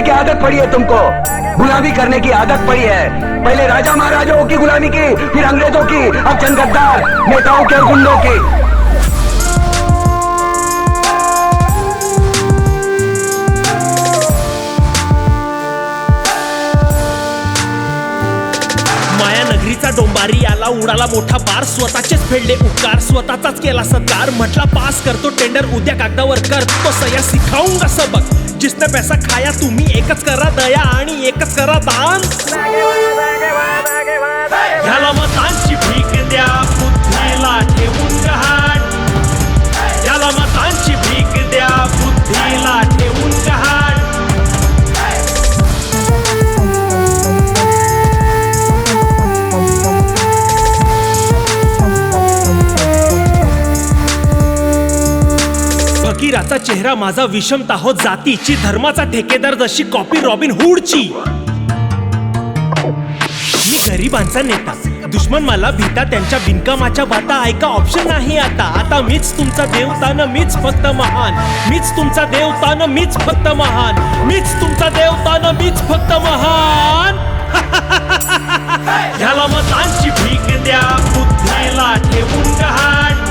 की आदत पड़ी है तुमको, गुलामी करने की आदत पड़ी है। पहले राजा महाराजाओं की गुलामी की, फिर अंग्रेजों की, अब चंद गद्दार नेताओं के और गुंडों की। मायानगरीचा डोंबारी आला, उडाला मोठा बार, स्वतःचेच फेडले उपकार, स्वतःचाच केला सत्कार, म्हटला पास करतो टेंडर, उद्या कागदावर करतो सया, सिखाऊंगा सबक जिसने पैसा खाया, तुम्ही एकच करा दया आणि एकच करा दान। ह्याला मतांची भीक द्या, बुद्धीला ठेवून गहाण, ह्याला मतांची भीक द्या, बुद्धीला ठेवून गहाण। फकीराचा चेहरा माझा विषमता हो जातीची, धर्माचा ठेकेदार जशी कॉपी रॉबिन हुडची। मी गरिबांचा नेता, दुश्मन मला भीता, त्यांच्या बिनकामाच्या बाता ऐका ऑप्शन नाही आता। आता मीच तुमचा देवतान, मीच फक्त महान, मीच तुमचा देवतान, मीच फक्त महान, मीच तुमचा देवतान, मीच फक्त महान। ह्याला मतांची भीक द्या, बुद्धीला ठेवून गहाण,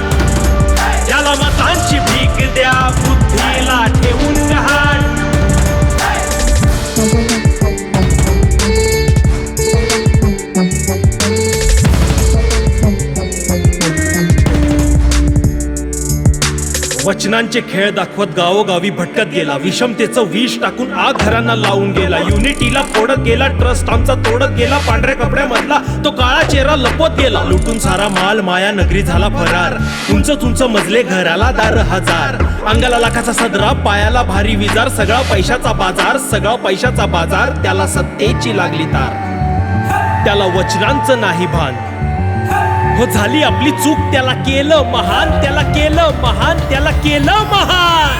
ह्याला मतांची भीक द्या, बुद्धीला ठेवून गहाण। वचनांचे खेळ दाखवत गावोगावी भटकत गेला, विषमतेचं विष टाकून आग घरांना लावून गेला, युनिटीला फोडत गेला, ट्रस्ट आमचा तोडत गेला, पांढऱ्या कपड्यामधला तो काळा चेहरा लपवत गेला, लुटून सारा माल माया नगरी झाला फरार, उंच उंच मजले घराला दार हजार, अंगाला लाखाचा सदरा, पायाला भारी विजार, सगळा पैशाचा बाजार, सगळा पैशाचा बाजार, त्याला सत्तेची लागली तार, त्याला वचनांचं नाही भान, हो झाली आपली चूक, त्याला केलं महान, त्याला केलं महान, त्याला केलं महान।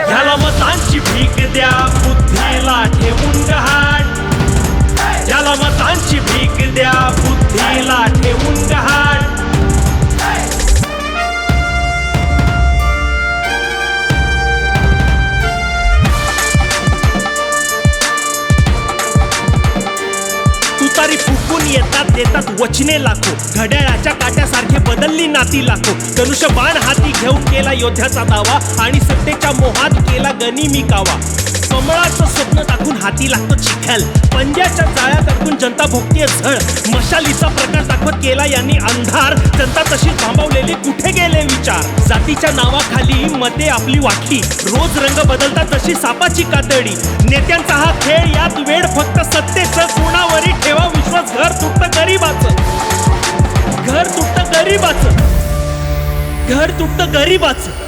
ह्याला मतांची भीक द्या, बुद्धीला ठेवून गहाण, ह्याला मतांची भीक द्या, बुद्धीला ठेवून गहाण। तुतारी फुकून येतात, देतात वचने लाखो, घड्याळाच्या काट्यासारखे बदलली नाती लाखो, धनुष्य बाण हाती घेऊन केला योद्ध्याचा दावा, आणि सत्तेच्या मोहात केला गनिमी कावा, कमळाचं स्वप्न टाकून हाती लागतो चिखल, पंजाच्या जाळ्यात अडकून जनता भोगतीये झळ, मशालीचा प्रकाश दाखवत केला यांनी अंधार, जनता तशीच थांबवलेली, कुठे गेले विचार, जातीच्या नावाखाली मते आपली वाटली, रोज रंग बदलतात तशी सापाची कातडी, नेत्यांचा हा खेळ, यात वेळ फक्त सत्तेचं, कुणावरी ठेवा विश्वास, घर तुटतं गरीबाचं, घर तुटतं गरीबाचं, घर तुटतं गरीबाचं।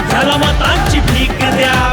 ह्याला मतांची भीक द्या,